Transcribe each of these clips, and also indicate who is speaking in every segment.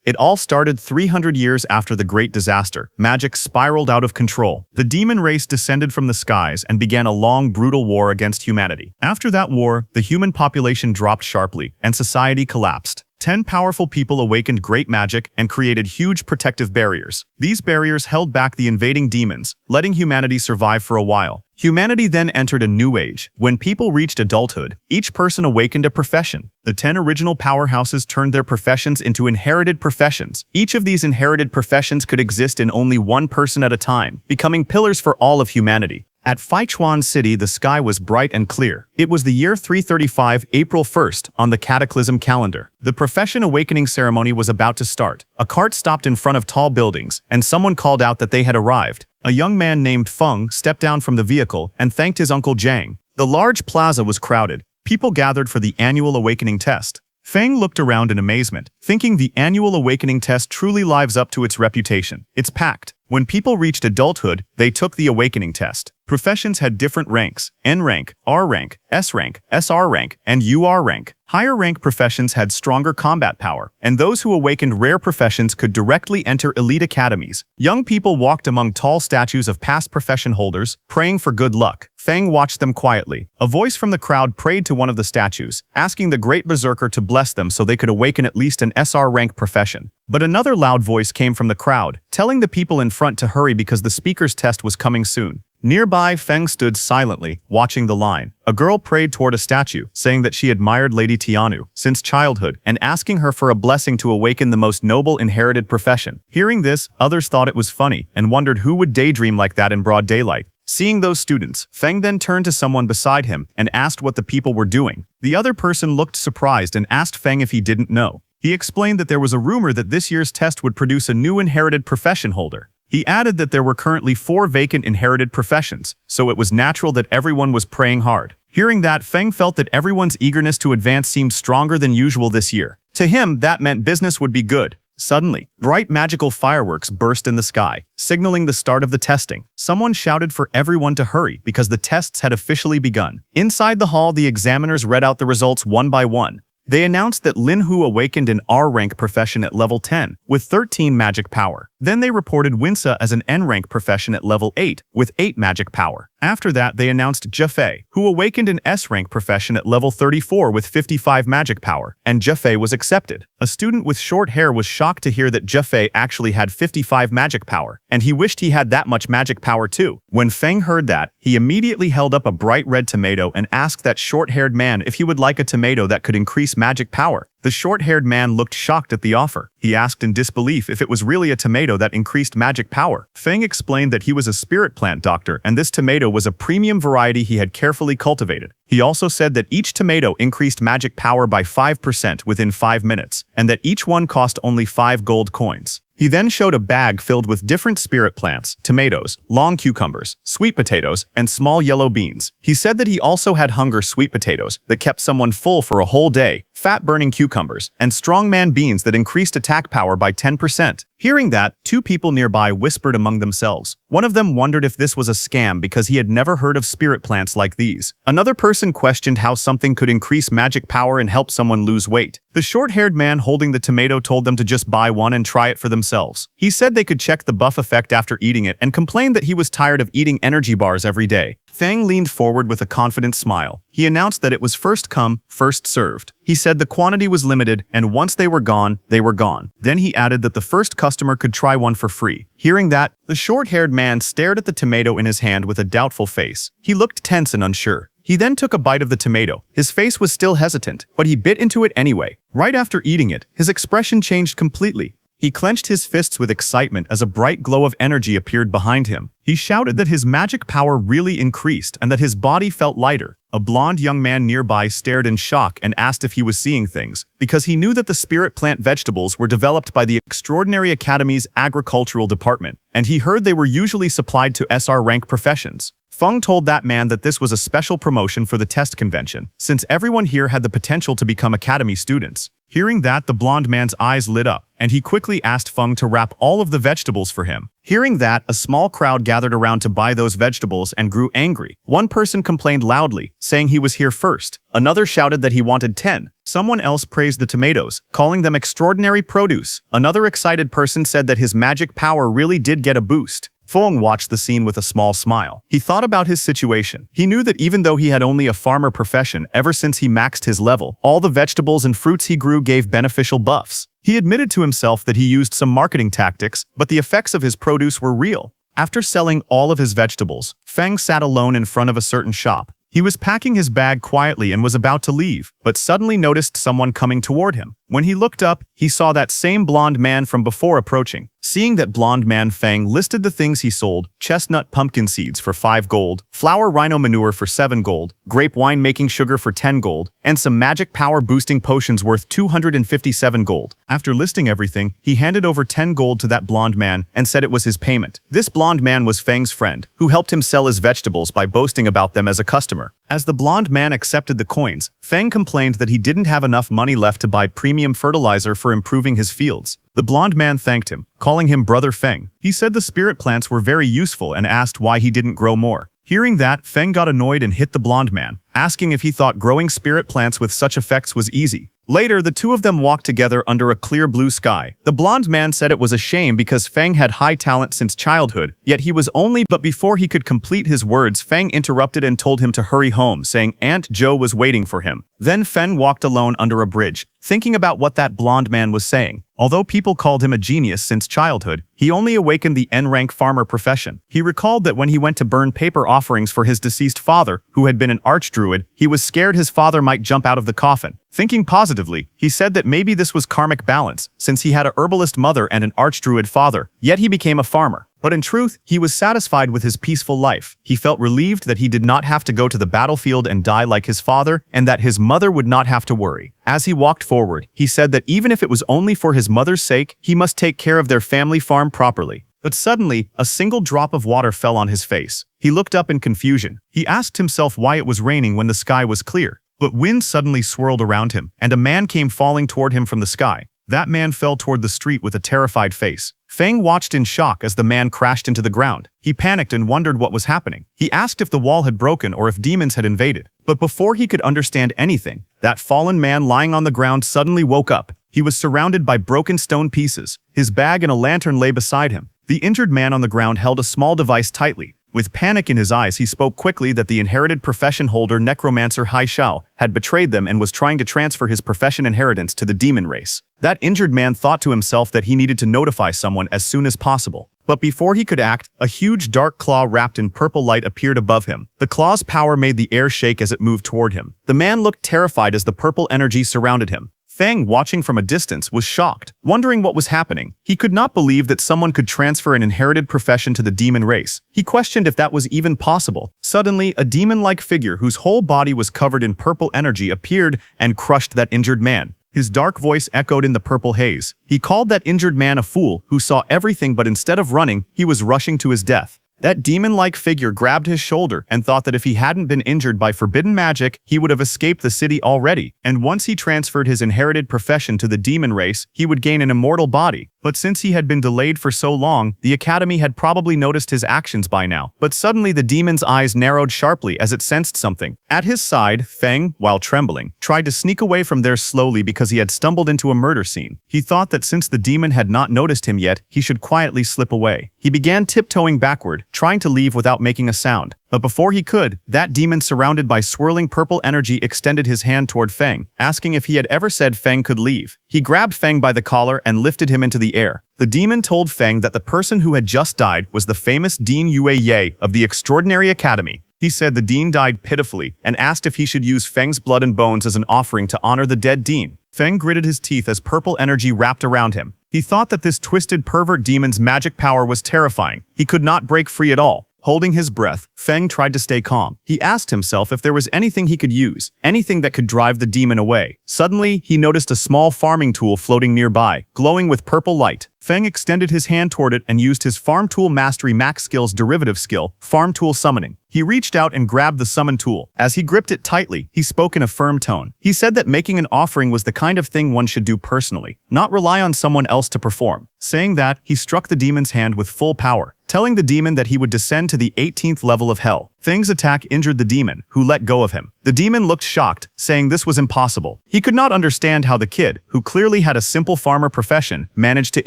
Speaker 1: It all started 300 years after the Great Disaster. Magic spiraled out of control. The demon race descended from the skies and began a long, brutal war against humanity. After that war, the human population dropped sharply, and society collapsed. 10 powerful people awakened great magic and created huge protective barriers. These barriers held back the invading demons, letting humanity survive for a while. Humanity then entered a new age. When people reached adulthood, each person awakened a profession. The 10 original powerhouses turned their professions into inherited professions. Each of these inherited professions could exist in only one person at a time, becoming pillars for all of humanity. At Feichuan City, the sky was bright and clear. It was the year 335, April 1st, on the Cataclysm calendar. The profession awakening ceremony was about to start. A cart stopped in front of tall buildings, and someone called out that they had arrived. A young man named Feng stepped down from the vehicle and thanked his uncle Zhang. The large plaza was crowded. People gathered for the annual awakening test. Feng looked around in amazement, thinking the annual awakening test truly lives up to its reputation. It's packed. When people reached adulthood, they took the awakening test. Professions had different ranks: N rank, R rank, SR rank, and UR rank. Higher rank professions had stronger combat power, and those who awakened rare professions could directly enter elite academies. Young people walked among tall statues of past profession holders, praying for good luck. Feng watched them quietly. A voice from the crowd prayed to one of the statues, asking the great berserker to bless them so they could awaken at least an SR rank profession. But another loud voice came from the crowd, telling the people in front to hurry because the speaker's test was coming soon. Nearby, Feng stood silently, watching the line. A girl prayed toward a statue, saying that she admired Lady Tianu since childhood and asking her for a blessing to awaken the most noble inherited profession. Hearing this, others thought it was funny and wondered who would daydream like that in broad daylight. Seeing those students, Feng then turned to someone beside him and asked what the people were doing. The other person looked surprised and asked Feng if he didn't know. He explained that there was a rumor that this year's test would produce a new inherited profession holder. He added that there were currently 4 vacant inherited professions, so it was natural that everyone was praying hard. Hearing that, Feng felt that everyone's eagerness to advance seemed stronger than usual this year. To him, that meant business would be good. Suddenly, bright magical fireworks burst in the sky, signaling the start of the testing. Someone shouted for everyone to hurry because the tests had officially begun. Inside the hall, the examiners read out the results one by one. They announced that Lin Hu awakened an R-rank profession at level 10, with 13 magic power. Then they reported Winsa as an N-rank profession at level 8, with 8 magic power. After that, they announced Jefei, who awakened an S-rank profession at level 34 with 55 magic power, and Jefei was accepted. A student with short hair was shocked to hear that Jefei actually had 55 magic power, and he wished he had that much magic power too. When Feng heard that, he immediately held up a bright red tomato and asked that short-haired man if he would like a tomato that could increase magic power. The short-haired man looked shocked at the offer. He asked in disbelief if it was really a tomato that increased magic power. Feng explained that he was a spirit plant doctor and this tomato was a premium variety he had carefully cultivated. He also said that each tomato increased magic power by 5% within 5 minutes, and that each one cost only 5 gold coins. He then showed a bag filled with different spirit plants, tomatoes, long cucumbers, sweet potatoes, and small yellow beans. He said that he also had hunger sweet potatoes that kept someone full for a whole day, fat-burning cucumbers, and strongman beans that increased attack power by 10%. Hearing that, 2 people nearby whispered among themselves. One of them wondered if this was a scam because he had never heard of spirit plants like these. Another person questioned how something could increase magic power and help someone lose weight. The short-haired man holding the tomato told them to just buy one and try it for themselves. He said they could check the buff effect after eating it and complained that he was tired of eating energy bars every day. Feng leaned forward with a confident smile. He announced that it was first come, first served. He said the quantity was limited, and once they were gone, they were gone. Then he added that the first customer could try one for free. Hearing that, the short-haired man stared at the tomato in his hand with a doubtful face. He looked tense and unsure. He then took a bite of the tomato. His face was still hesitant, but he bit into it anyway. Right after eating it, his expression changed completely. He clenched his fists with excitement as a bright glow of energy appeared behind him. He shouted that his magic power really increased and that his body felt lighter. A blonde young man nearby stared in shock and asked if he was seeing things, because he knew that the spirit plant vegetables were developed by the Extraordinary Academy's agricultural department, and he heard they were usually supplied to SR rank professions. Feng told that man that this was a special promotion for the test convention, since everyone here had the potential to become academy students. Hearing that, the blonde man's eyes lit up, and he quickly asked Feng to wrap all of the vegetables for him. Hearing that, a small crowd gathered around to buy those vegetables and grew angry. One person complained loudly, saying he was here first. Another shouted that he wanted 10. Someone else praised the tomatoes, calling them extraordinary produce. Another excited person said that his magic power really did get a boost. Feng watched the scene with a small smile. He thought about his situation. He knew that even though he had only a farmer profession ever since he maxed his level, all the vegetables and fruits he grew gave beneficial buffs. He admitted to himself that he used some marketing tactics, but the effects of his produce were real. After selling all of his vegetables, Feng sat alone in front of a certain shop. He was packing his bag quietly and was about to leave, but suddenly noticed someone coming toward him. When he looked up, he saw that same blonde man from before approaching. Seeing that blonde man, Feng listed the things he sold: chestnut pumpkin seeds for 5 gold, flour rhino manure for 7 gold, grape wine making sugar for 10 gold, and some magic power boosting potions worth 257 gold. After listing everything, he handed over 10 gold to that blonde man and said it was his payment. This blonde man was Feng's friend, who helped him sell his vegetables by boasting about them as a customer. As the blonde man accepted the coins, Feng complained that he didn't have enough money left to buy premium fertilizer for improving his fields. The blonde man thanked him, calling him Brother Feng. He said the spirit plants were very useful and asked why he didn't grow more. Hearing that, Feng got annoyed and hit the blonde man, asking if he thought growing spirit plants with such effects was easy. Later, the two of them walked together under a clear blue sky. The blonde man said it was a shame because Feng had high talent since childhood, yet he was only— But before he could complete his words, Feng interrupted and told him to hurry home, saying Aunt Joe was waiting for him. Then Feng walked alone under a bridge, thinking about what that blonde man was saying. Although people called him a genius since childhood, he only awakened the N-rank farmer profession. He recalled that when he went to burn paper offerings for his deceased father, who had been an archdruid, he was scared his father might jump out of the coffin. Thinking positively, he said that maybe this was karmic balance, since he had a herbalist mother and an archdruid father, yet he became a farmer. But in truth, he was satisfied with his peaceful life. He felt relieved that he did not have to go to the battlefield and die like his father, and that his mother would not have to worry. As he walked forward, he said that even if it was only for his mother's sake, he must take care of their family farm properly. But suddenly, a single drop of water fell on his face. He looked up in confusion. He asked himself why it was raining when the sky was clear. But wind suddenly swirled around him, and a man came falling toward him from the sky. That man fell toward the street with a terrified face. Feng watched in shock as the man crashed into the ground. He panicked and wondered what was happening. He asked if the wall had broken or if demons had invaded. But before he could understand anything, that fallen man lying on the ground suddenly woke up. He was surrounded by broken stone pieces. His bag and a lantern lay beside him. The injured man on the ground held a small device tightly. With panic in his eyes, he spoke quickly that the inherited profession holder Necromancer Hai Shao had betrayed them and was trying to transfer his profession inheritance to the demon race. That injured man thought to himself that he needed to notify someone as soon as possible. But before he could act, a huge dark claw wrapped in purple light appeared above him. The claw's power made the air shake as it moved toward him. The man looked terrified as the purple energy surrounded him. Feng, watching from a distance, was shocked, wondering what was happening. He could not believe that someone could transfer an inherited profession to the demon race. He questioned if that was even possible. Suddenly, a demon-like figure whose whole body was covered in purple energy appeared and crushed that injured man. His dark voice echoed in the purple haze. He called that injured man a fool who saw everything, but instead of running, he was rushing to his death. That demon-like figure grabbed his shoulder and thought that if he hadn't been injured by forbidden magic, he would have escaped the city already. And once he transferred his inherited profession to the demon race, he would gain an immortal body. But since he had been delayed for so long, the academy had probably noticed his actions by now. But suddenly the demon's eyes narrowed sharply as it sensed something. At his side, Feng, while trembling, tried to sneak away from there slowly because he had stumbled into a murder scene. He thought that since the demon had not noticed him yet, he should quietly slip away. He began tiptoeing backward, trying to leave without making a sound. But before he could, that demon surrounded by swirling purple energy extended his hand toward Feng, asking if he had ever said Feng could leave. He grabbed Feng by the collar and lifted him into the air. The demon told Feng that the person who had just died was the famous Dean Yue Ye of the Extraordinary Academy. He said the dean died pitifully and asked if he should use Feng's blood and bones as an offering to honor the dead dean. Feng gritted his teeth as purple energy wrapped around him. He thought that this twisted pervert demon's magic power was terrifying. He could not break free at all. Holding his breath, Feng tried to stay calm. He asked himself if there was anything he could use, anything that could drive the demon away. Suddenly, he noticed a small farming tool floating nearby, glowing with purple light. Feng extended his hand toward it and used his Farm Tool Mastery Max Skill's derivative skill, Farm Tool Summoning. He reached out and grabbed the summon tool. As he gripped it tightly, he spoke in a firm tone. He said that making an offering was the kind of thing one should do personally, not rely on someone else to perform. Saying that, he struck the demon's hand with full power, telling the demon that he would descend to the 18th level of hell. Feng's attack injured the demon, who let go of him. The demon looked shocked, saying this was impossible. He could not understand how the kid, who clearly had a simple farmer profession, managed to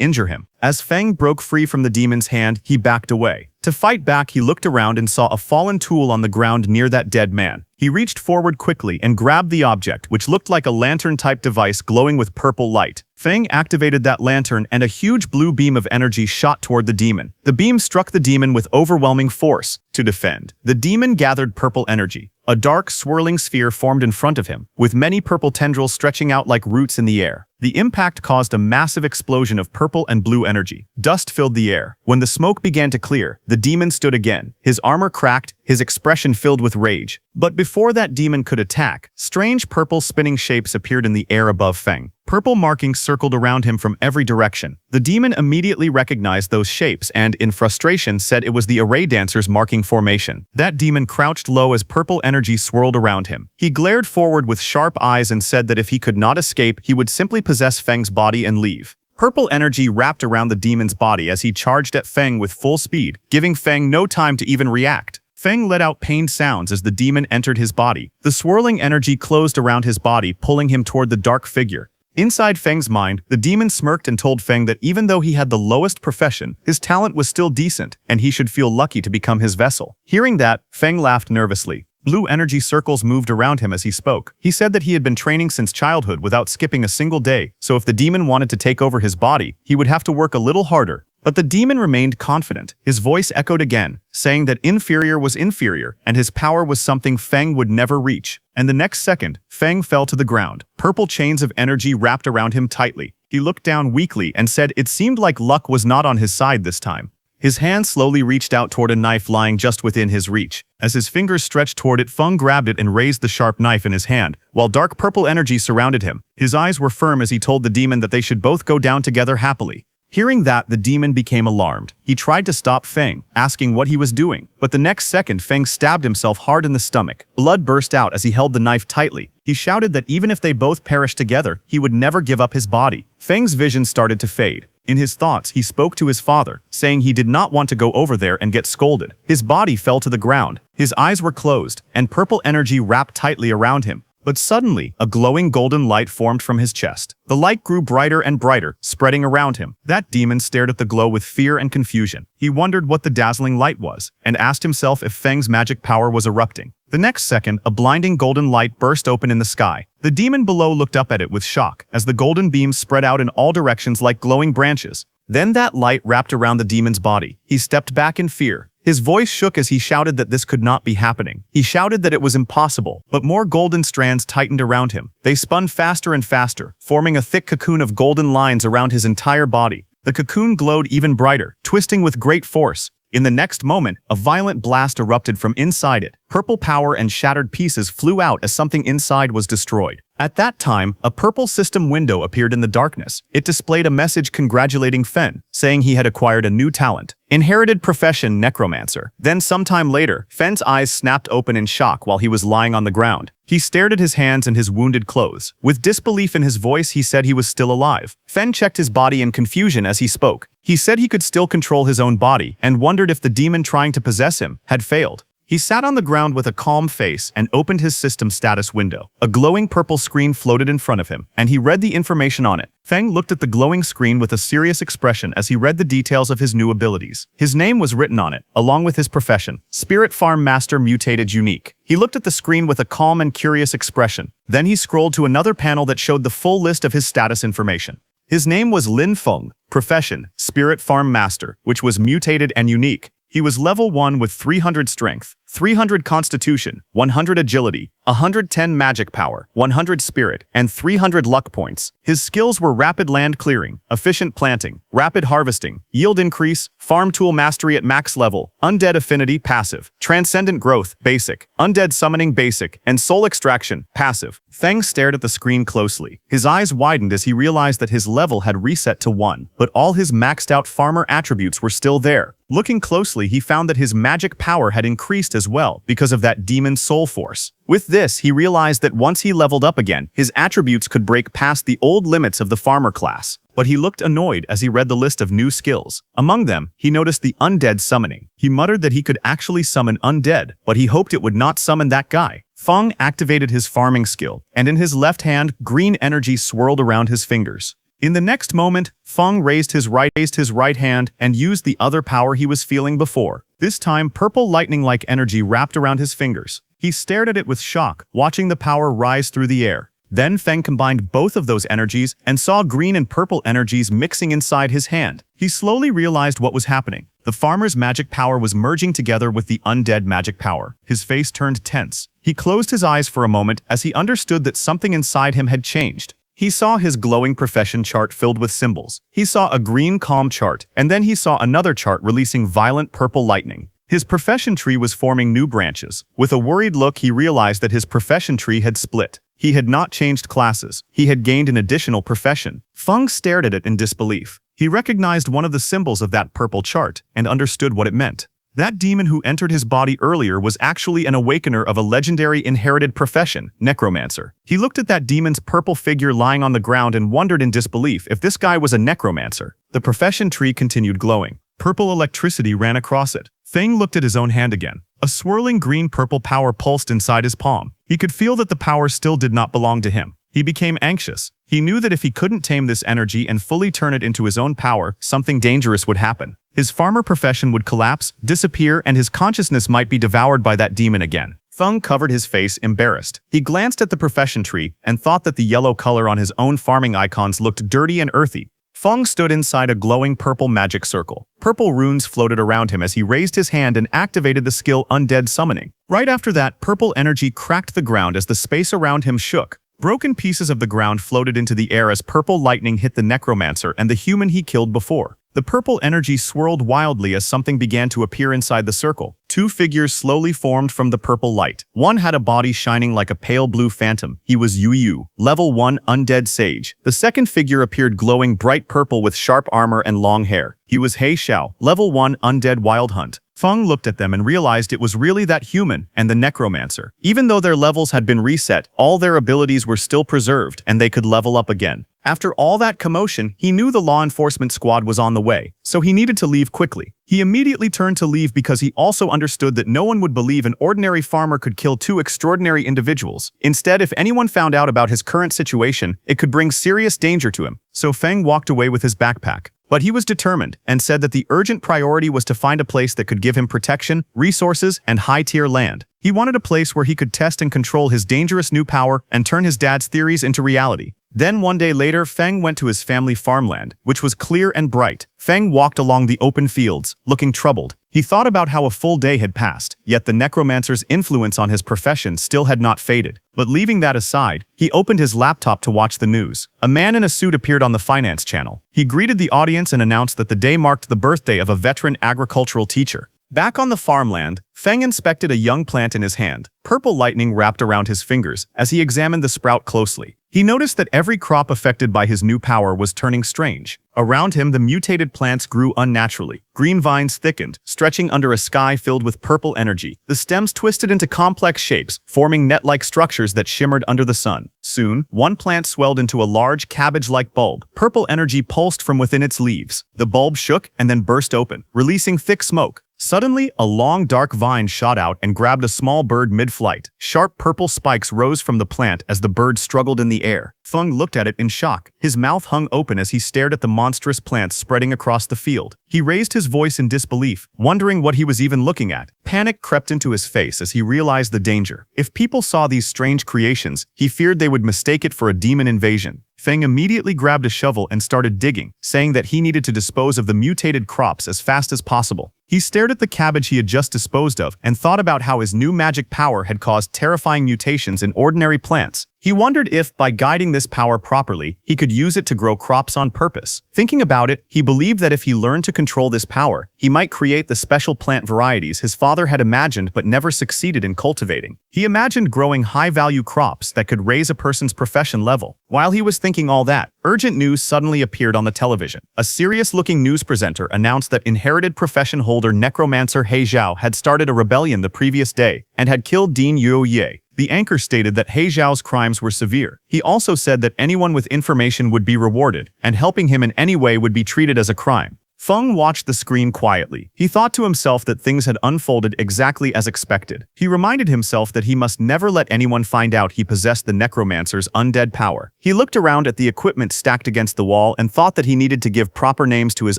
Speaker 1: injure him. As Feng broke free from the demon's hand, he backed away. To fight back, he looked around and saw a fallen tool on the ground near that dead man. He reached forward quickly and grabbed the object, which looked like a lantern-type device glowing with purple light. Feng activated that lantern and a huge blue beam of energy shot toward the demon. The beam struck the demon with overwhelming force. To defend, the demon gathered purple energy. A dark, swirling sphere formed in front of him, with many purple tendrils stretching out like roots in the air. The impact caused a massive explosion of purple and blue energy. Dust filled the air. When the smoke began to clear, the demon stood again. His armor cracked, his expression filled with rage. But before that demon could attack, strange purple spinning shapes appeared in the air above Feng. Purple markings circled around him from every direction. The demon immediately recognized those shapes and, in frustration, said it was the array dancers marking formation. That demon crouched low as purple energy swirled around him. He glared forward with sharp eyes and said that if he could not escape, he would simply possess Feng's body and leave. Purple energy wrapped around the demon's body as he charged at Feng with full speed, giving Feng no time to even react. Feng let out pained sounds as the demon entered his body. The swirling energy closed around his body, pulling him toward the dark figure. Inside Feng's mind, the demon smirked and told Feng that even though he had the lowest profession, his talent was still decent, and he should feel lucky to become his vessel. Hearing that, Feng laughed nervously. Blue energy circles moved around him as he spoke. He said that he had been training since childhood without skipping a single day, so if the demon wanted to take over his body, he would have to work a little harder. But the demon remained confident. His voice echoed again, saying that inferior was inferior, and his power was something Feng would never reach. And the next second, Feng fell to the ground. Purple chains of energy wrapped around him tightly. He looked down weakly and said it seemed like luck was not on his side this time. His hand slowly reached out toward a knife lying just within his reach. As his fingers stretched toward it, Feng grabbed it and raised the sharp knife in his hand, while dark purple energy surrounded him. His eyes were firm as he told the demon that they should both go down together happily. Hearing that, the demon became alarmed. He tried to stop Feng, asking what he was doing, but the next second Feng stabbed himself hard in the stomach. Blood burst out as he held the knife tightly. He shouted that even if they both perished together, he would never give up his body. Feng's vision started to fade. In his thoughts, he spoke to his father, saying he did not want to go over there and get scolded. His body fell to the ground. His eyes were closed, and purple energy wrapped tightly around him. But suddenly, a glowing golden light formed from his chest. The light grew brighter and brighter, spreading around him. That demon stared at the glow with fear and confusion. He wondered what the dazzling light was, and asked himself if Feng's magic power was erupting. The next second, a blinding golden light burst open in the sky. The demon below looked up at it with shock, as the golden beams spread out in all directions like glowing branches. Then that light wrapped around the demon's body. He stepped back in fear. His voice shook as he shouted that this could not be happening. He shouted that it was impossible, but more golden strands tightened around him. They spun faster and faster, forming a thick cocoon of golden lines around his entire body. The cocoon glowed even brighter, twisting with great force. In the next moment, a violent blast erupted from inside it. Purple power and shattered pieces flew out as something inside was destroyed. At that time, a purple system window appeared in the darkness. It displayed a message congratulating Fen, saying he had acquired a new talent. Inherited profession, Necromancer. Then sometime later, Fen's eyes snapped open in shock while he was lying on the ground. He stared at his hands and his wounded clothes. With disbelief in his voice, he said he was still alive. Fen checked his body in confusion as he spoke. He said he could still control his own body and wondered if the demon trying to possess him had failed. He sat on the ground with a calm face and opened his system status window. A glowing purple screen floated in front of him, and he read the information on it. Feng looked at the glowing screen with a serious expression as he read the details of his new abilities. His name was written on it, along with his profession, Spirit Farm Master Mutated Unique. He looked at the screen with a calm and curious expression. Then he scrolled to another panel that showed the full list of his status information. His name was Lin Feng, profession, Spirit Farm Master, which was mutated and unique. He was level 1 with 300 strength, 300 constitution, 100 agility, 110 magic power, 100 spirit, and 300 luck points. His skills were rapid land clearing, efficient planting, rapid harvesting, yield increase, farm tool mastery at max level, undead affinity passive, transcendent growth basic, undead summoning basic, and soul extraction passive. Feng stared at the screen closely. His eyes widened as he realized that his level had reset to 1, but all his maxed out farmer attributes were still there. Looking closely, he found that his magic power had increased as well because of that demon soul force. With this, he realized that once he leveled up again, his attributes could break past the old limits of the farmer class. But he looked annoyed as he read the list of new skills. Among them, he noticed the undead summoning. He muttered that he could actually summon undead, but he hoped it would not summon that guy. Feng activated his farming skill, and in his left hand, green energy swirled around his fingers. In the next moment, Feng raised his right hand and used the other power he was feeling before. This time, purple lightning-like energy wrapped around his fingers. He stared at it with shock, watching the power rise through the air. Then Feng combined both of those energies and saw green and purple energies mixing inside his hand. He slowly realized what was happening. The farmer's magic power was merging together with the undead magic power. His face turned tense. He closed his eyes for a moment as he understood that something inside him had changed. He saw his glowing profession chart filled with symbols. He saw a green calm chart, and then he saw another chart releasing violent purple lightning. His profession tree was forming new branches. With a worried look, he realized that his profession tree had split. He had not changed classes. He had gained an additional profession. Feng stared at it in disbelief. He recognized one of the symbols of that purple chart and understood what it meant. That demon who entered his body earlier was actually an awakener of a legendary inherited profession, Necromancer. He looked at that demon's purple figure lying on the ground and wondered in disbelief if this guy was a Necromancer. The profession tree continued glowing. Purple electricity ran across it. Feng looked at his own hand again. A swirling green-purple power pulsed inside his palm. He could feel that the power still did not belong to him. He became anxious. He knew that if he couldn't tame this energy and fully turn it into his own power, something dangerous would happen. His farmer profession would collapse, disappear, and his consciousness might be devoured by that demon again. Feng covered his face, embarrassed. He glanced at the profession tree and thought that the yellow color on his own farming icons looked dirty and earthy. Feng stood inside a glowing purple magic circle. Purple runes floated around him as he raised his hand and activated the skill Undead Summoning. Right after that, purple energy cracked the ground as the space around him shook. Broken pieces of the ground floated into the air as purple lightning hit the Necromancer and the human he killed before. The purple energy swirled wildly as something began to appear inside the circle. Two figures slowly formed from the purple light. One had a body shining like a pale blue phantom. He was Yu, level 1 undead sage. The second figure appeared glowing bright purple with sharp armor and long hair. He was He Xiao, level 1 undead wild hunt. Feng looked at them and realized it was really that human and the Necromancer. Even though their levels had been reset, all their abilities were still preserved and they could level up again. After all that commotion, he knew the law enforcement squad was on the way, so he needed to leave quickly. He immediately turned to leave because he also understood that no one would believe an ordinary farmer could kill two extraordinary individuals. Instead, if anyone found out about his current situation, it could bring serious danger to him. So Feng walked away with his backpack. But he was determined and said that the urgent priority was to find a place that could give him protection, resources, and high-tier land. He wanted a place where he could test and control his dangerous new power and turn his dad's theories into reality. Then one day later, Feng went to his family farmland, which was clear and bright. Feng walked along the open fields, looking troubled. He thought about how a full day had passed, yet the Necromancer's influence on his profession still had not faded. But leaving that aside, he opened his laptop to watch the news. A man in a suit appeared on the finance channel. He greeted the audience and announced that the day marked the birthday of a veteran agricultural teacher. Back on the farmland, Feng inspected a young plant in his hand. Purple lightning wrapped around his fingers as he examined the sprout closely. He noticed that every crop affected by his new power was turning strange. Around him, the mutated plants grew unnaturally. Green vines thickened, stretching under a sky filled with purple energy. The stems twisted into complex shapes, forming net-like structures that shimmered under the sun. Soon, one plant swelled into a large cabbage-like bulb. Purple energy pulsed from within its leaves. The bulb shook and then burst open, releasing thick smoke. Suddenly, a long dark vine shot out and grabbed a small bird mid-flight. Sharp purple spikes rose from the plant as the bird struggled in the air. Feng looked at it in shock. His mouth hung open as he stared at the monstrous plants spreading across the field. He raised his voice in disbelief, wondering what he was even looking at. Panic crept into his face as he realized the danger. If people saw these strange creations, he feared they would mistake it for a demon invasion. Feng immediately grabbed a shovel and started digging, saying that he needed to dispose of the mutated crops as fast as possible. He stared at the cabbage he had just disposed of and thought about how his new magic power had caused terrifying mutations in ordinary plants. He wondered if, by guiding this power properly, he could use it to grow crops on purpose. Thinking about it, he believed that if he learned to control this power, he might create the special plant varieties his father had imagined but never succeeded in cultivating. He imagined growing high-value crops that could raise a person's profession level. While he was thinking all that, urgent news suddenly appeared on the television. A serious-looking news presenter announced that inherited profession holder Necromancer He Zhao had started a rebellion the previous day and had killed Dean Yuoye. The anchor stated that He Zhao's crimes were severe. He also said that anyone with information would be rewarded, and helping him in any way would be treated as a crime. Feng watched the screen quietly. He thought to himself that things had unfolded exactly as expected. He reminded himself that he must never let anyone find out he possessed the Necromancer's undead power. He looked around at the equipment stacked against the wall and thought that he needed to give proper names to his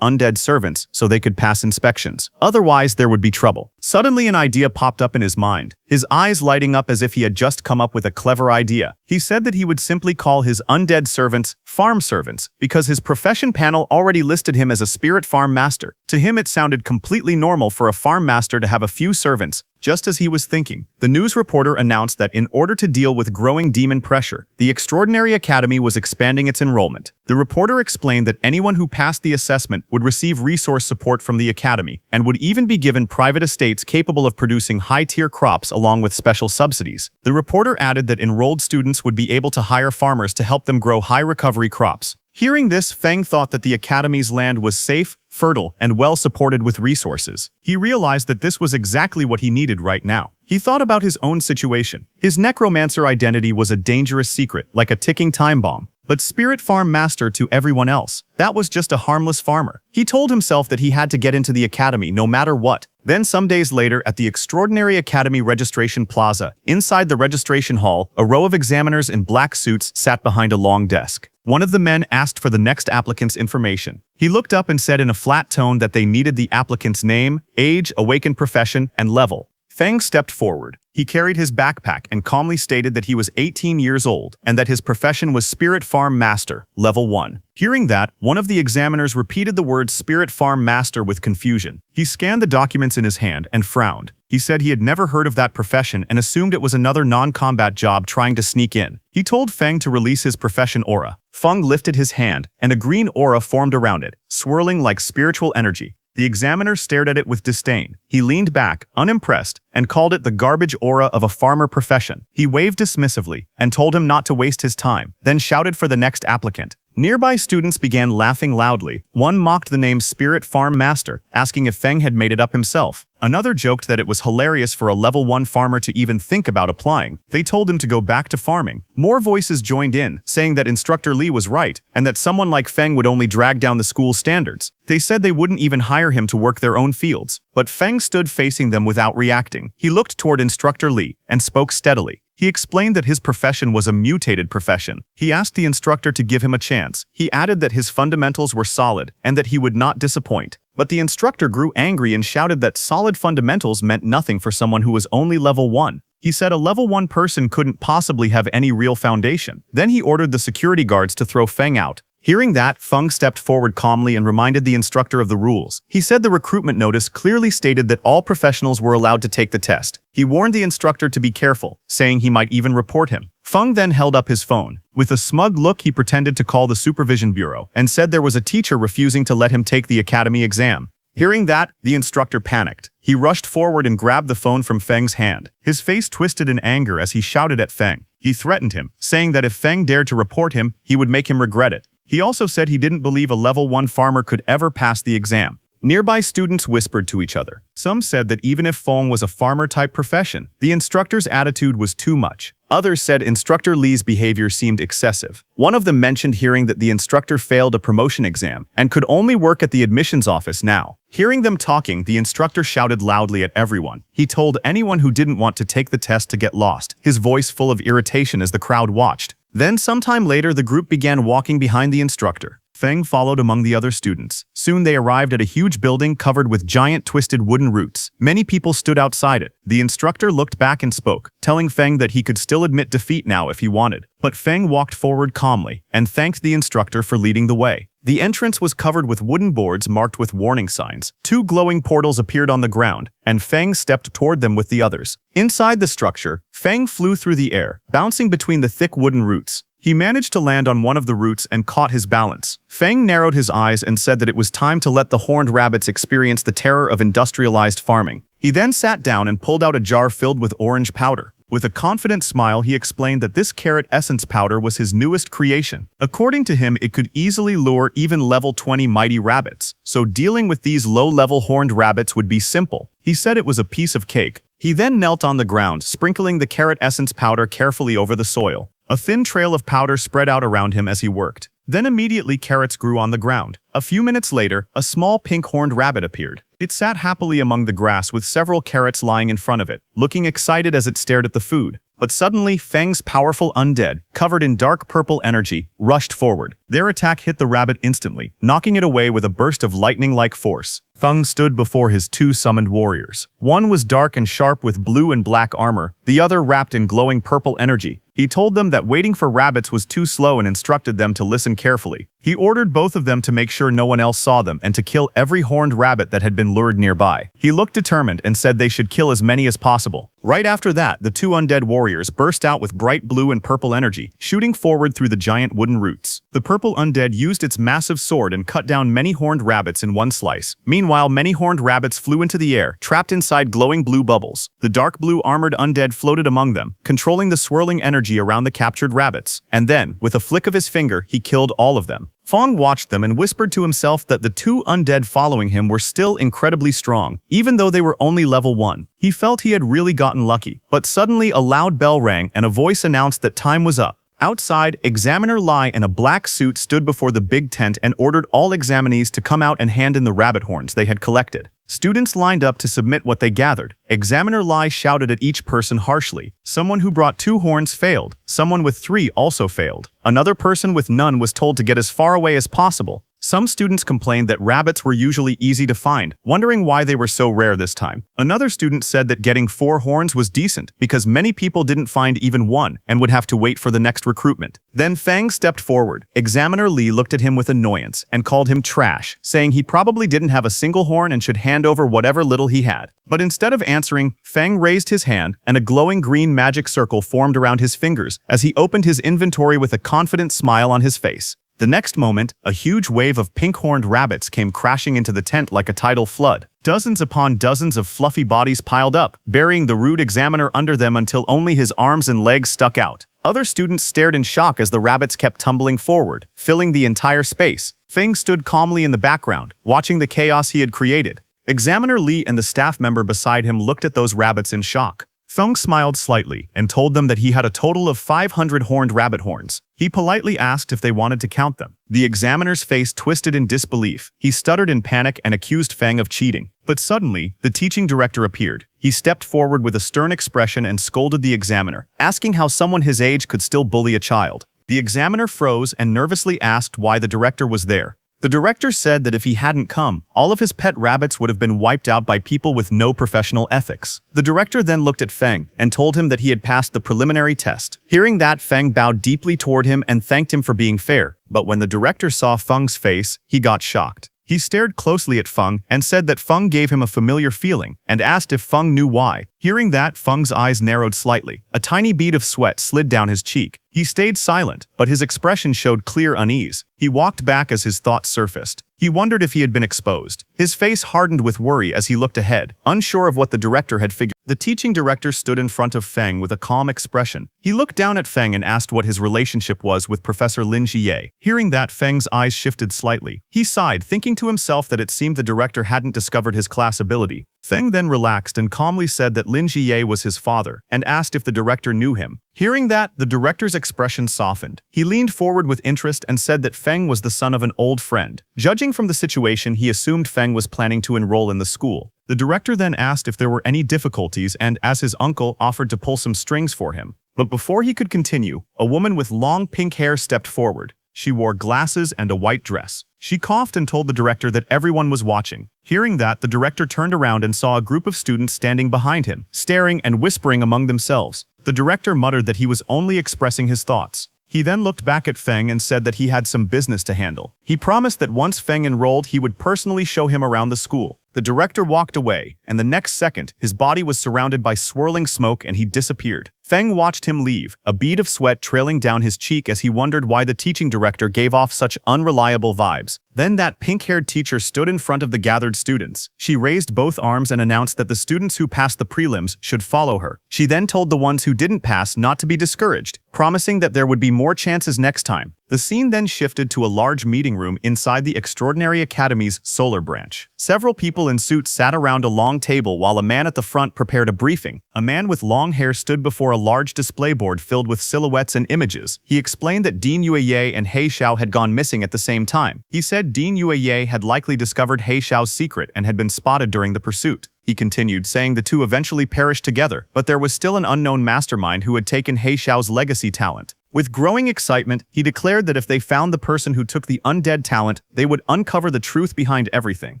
Speaker 1: undead servants so they could pass inspections. Otherwise, there would be trouble. Suddenly, an idea popped up in his mind, his eyes lighting up as if he had just come up with a clever idea. He said that he would simply call his undead servants farm servants because his profession panel already listed him as a spirit farm master. To him, it sounded completely normal for a farm master to have a few servants. Just as he was thinking, the news reporter announced that in order to deal with growing demon pressure, the Extraordinary Academy was expanding its enrollment. The reporter explained that anyone who passed the assessment would receive resource support from the Academy and would even be given private estates capable of producing high-tier crops along with special subsidies. The reporter added that enrolled students would be able to hire farmers to help them grow high-recovery crops. Hearing this, Feng thought that the Academy's land was safe, fertile, and well supported with resources. He realized that this was exactly what he needed right now. He thought about his own situation. His necromancer identity was a dangerous secret, like a ticking time bomb. But Spirit Farm Master to everyone else, that was just a harmless farmer. He told himself that he had to get into the academy no matter what. Then some days later, at the Extraordinary Academy Registration Plaza, inside the registration hall, a row of examiners in black suits sat behind a long desk. One of the men asked for the next applicant's information. He looked up and said in a flat tone that they needed the applicant's name, age, awakened profession, and level. Feng stepped forward. He carried his backpack and calmly stated that he was 18 years old and that his profession was Spirit Farm Master, Level 1. Hearing that, one of the examiners repeated the word Spirit Farm Master with confusion. He scanned the documents in his hand and frowned. He said he had never heard of that profession and assumed it was another non-combat job trying to sneak in. He told Feng to release his profession aura. Feng lifted his hand, and a green aura formed around it, swirling like spiritual energy. The examiner stared at it with disdain. He leaned back, unimpressed, and called it the garbage aura of a farmer profession. He waved dismissively and told him not to waste his time, then shouted for the next applicant. Nearby students began laughing loudly. One mocked the name Spirit Farm Master, asking if Feng had made it up himself. Another joked that it was hilarious for a level 1 farmer to even think about applying. They told him to go back to farming. More voices joined in, saying that Instructor Lee was right, and that someone like Feng would only drag down the school's standards. They said they wouldn't even hire him to work their own fields. But Feng stood facing them without reacting. He looked toward Instructor Lee and spoke steadily. He explained that his profession was a mutated profession. He asked the instructor to give him a chance. He added that his fundamentals were solid and that he would not disappoint. But the instructor grew angry and shouted that solid fundamentals meant nothing for someone who was only level 1. He said a level 1 person couldn't possibly have any real foundation. Then he ordered the security guards to throw Feng out. Hearing that, Feng stepped forward calmly and reminded the instructor of the rules. He said the recruitment notice clearly stated that all professionals were allowed to take the test. He warned the instructor to be careful, saying he might even report him. Feng then held up his phone. With a smug look, he pretended to call the supervision bureau and said there was a teacher refusing to let him take the academy exam. Hearing that, the instructor panicked. He rushed forward and grabbed the phone from Feng's hand. His face twisted in anger as he shouted at Feng. He threatened him, saying that if Feng dared to report him, he would make him regret it. He also said he didn't believe a level 1 farmer could ever pass the exam. Nearby students whispered to each other. Some said that even if Feng was a farmer-type profession, the instructor's attitude was too much. Others said Instructor Lee's behavior seemed excessive. One of them mentioned hearing that the instructor failed a promotion exam and could only work at the admissions office now. Hearing them talking, the instructor shouted loudly at everyone. He told anyone who didn't want to take the test to get lost, his voice full of irritation as the crowd watched. Then sometime later, the group began walking behind the instructor. Feng followed among the other students. Soon they arrived at a huge building covered with giant twisted wooden roots. Many people stood outside it. The instructor looked back and spoke, telling Feng that he could still admit defeat now if he wanted. But Feng walked forward calmly and thanked the instructor for leading the way. The entrance was covered with wooden boards marked with warning signs. Two glowing portals appeared on the ground, and Feng stepped toward them with the others. Inside the structure, Feng flew through the air, bouncing between the thick wooden roots. He managed to land on one of the roots and caught his balance. Feng narrowed his eyes and said that it was time to let the horned rabbits experience the terror of industrialized farming. He then sat down and pulled out a jar filled with orange powder. With a confident smile, he explained that this carrot essence powder was his newest creation. According to him, it could easily lure even level 20 mighty rabbits, so dealing with these low-level horned rabbits would be simple. He said it was a piece of cake. He then knelt on the ground, sprinkling the carrot essence powder carefully over the soil. A thin trail of powder spread out around him as he worked. Then immediately carrots grew on the ground. A few minutes later, a small pink-horned rabbit appeared. It sat happily among the grass with several carrots lying in front of it, looking excited as it stared at the food. But suddenly, Feng's powerful undead, covered in dark purple energy, rushed forward. Their attack hit the rabbit instantly, knocking it away with a burst of lightning-like force. Feng stood before his two summoned warriors. One was dark and sharp with blue and black armor, the other wrapped in glowing purple energy. He told them that waiting for rabbits was too slow and instructed them to listen carefully. He ordered both of them to make sure no one else saw them and to kill every horned rabbit that had been lured nearby. He looked determined and said they should kill as many as possible. Right after that, the two undead warriors burst out with bright blue and purple energy, shooting forward through the giant wooden roots. The purple undead used its massive sword and cut down many horned rabbits in one slice. Meanwhile, many horned rabbits flew into the air, trapped inside glowing blue bubbles. The dark blue armored undead floated among them, controlling the swirling energy around the captured rabbits. And then, with a flick of his finger, he killed all of them. Feng watched them and whispered to himself that the two undead following him were still incredibly strong, even though they were only level 1. He felt he had really gotten lucky. But suddenly a loud bell rang and a voice announced that time was up. Outside, Examiner Lai in a black suit stood before the big tent and ordered all examinees to come out and hand in the rabbit horns they had collected. Students lined up to submit what they gathered. Examiner Lai shouted at each person harshly. Someone who brought 2 horns failed. Someone with 3 also failed. Another person with none was told to get as far away as possible. Some students complained that rabbits were usually easy to find, wondering why they were so rare this time. Another student said that getting 4 horns was decent because many people didn't find even one and would have to wait for the next recruitment. Then Feng stepped forward. Examiner Li looked at him with annoyance and called him trash, saying he probably didn't have a single horn and should hand over whatever little he had. But instead of answering, Feng raised his hand and a glowing green magic circle formed around his fingers as he opened his inventory with a confident smile on his face. The next moment, a huge wave of pink-horned rabbits came crashing into the tent like a tidal flood. Dozens upon dozens of fluffy bodies piled up, burying the rude examiner under them until only his arms and legs stuck out. Other students stared in shock as the rabbits kept tumbling forward, filling the entire space. Feng stood calmly in the background, watching the chaos he had created. Examiner Li and the staff member beside him looked at those rabbits in shock. Feng smiled slightly and told them that he had a total of 500 horned rabbit horns. He politely asked if they wanted to count them. The examiner's face twisted in disbelief. He stuttered in panic and accused Feng of cheating. But suddenly, the teaching director appeared. He stepped forward with a stern expression and scolded the examiner, asking how someone his age could still bully a child. The examiner froze and nervously asked why the director was there. The director said that if he hadn't come, all of his pet rabbits would have been wiped out by people with no professional ethics. The director then looked at Feng and told him that he had passed the preliminary test. Hearing that, Feng bowed deeply toward him and thanked him for being fair. But when the director saw Feng's face, he got shocked. He stared closely at Feng and said that Feng gave him a familiar feeling and asked if Feng knew why. Hearing that, Feng's eyes narrowed slightly. A tiny bead of sweat slid down his cheek. He stayed silent, but his expression showed clear unease. He walked back as his thoughts surfaced. He wondered if he had been exposed. His face hardened with worry as he looked ahead, unsure of what the director had figured. The teaching director stood in front of Feng with a calm expression. He looked down at Feng and asked what his relationship was with Professor Lin Jie. Hearing that, Feng's eyes shifted slightly. He sighed, thinking to himself that it seemed the director hadn't discovered his class ability. Feng then relaxed and calmly said that Lin Jie was his father, and asked if the director knew him. Hearing that, the director's expression softened. He leaned forward with interest and said that Feng was the son of an old friend. Judging from the situation, he assumed Feng was planning to enroll in the school. The director then asked if there were any difficulties and, as his uncle, offered to pull some strings for him. But before he could continue, a woman with long pink hair stepped forward. She wore glasses and a white dress. She coughed and told the director that everyone was watching. Hearing that, the director turned around and saw a group of students standing behind him, staring and whispering among themselves. The director muttered that he was only expressing his thoughts. He then looked back at Feng and said that he had some business to handle. He promised that once Feng enrolled, he would personally show him around the school. The director walked away, and the next second, his body was surrounded by swirling smoke and he disappeared. Feng watched him leave, a bead of sweat trailing down his cheek as he wondered why the teaching director gave off such unreliable vibes. Then that pink-haired teacher stood in front of the gathered students. She raised both arms and announced that the students who passed the prelims should follow her. She then told the ones who didn't pass not to be discouraged, promising that there would be more chances next time. The scene then shifted to a large meeting room inside the Extraordinary Academy's solar branch. Several people in suits sat around a long table while a man at the front prepared a briefing. A man with long hair stood before a large display board filled with silhouettes and images. He explained that Dean Yueye and He Xiao had gone missing at the same time. He said Dean Yueye had likely discovered He Xiao's secret and had been spotted during the pursuit. He continued, saying the two eventually perished together, but there was still an unknown mastermind who had taken He Xiao's legacy talent. With growing excitement, he declared that if they found the person who took the undead talent, they would uncover the truth behind everything.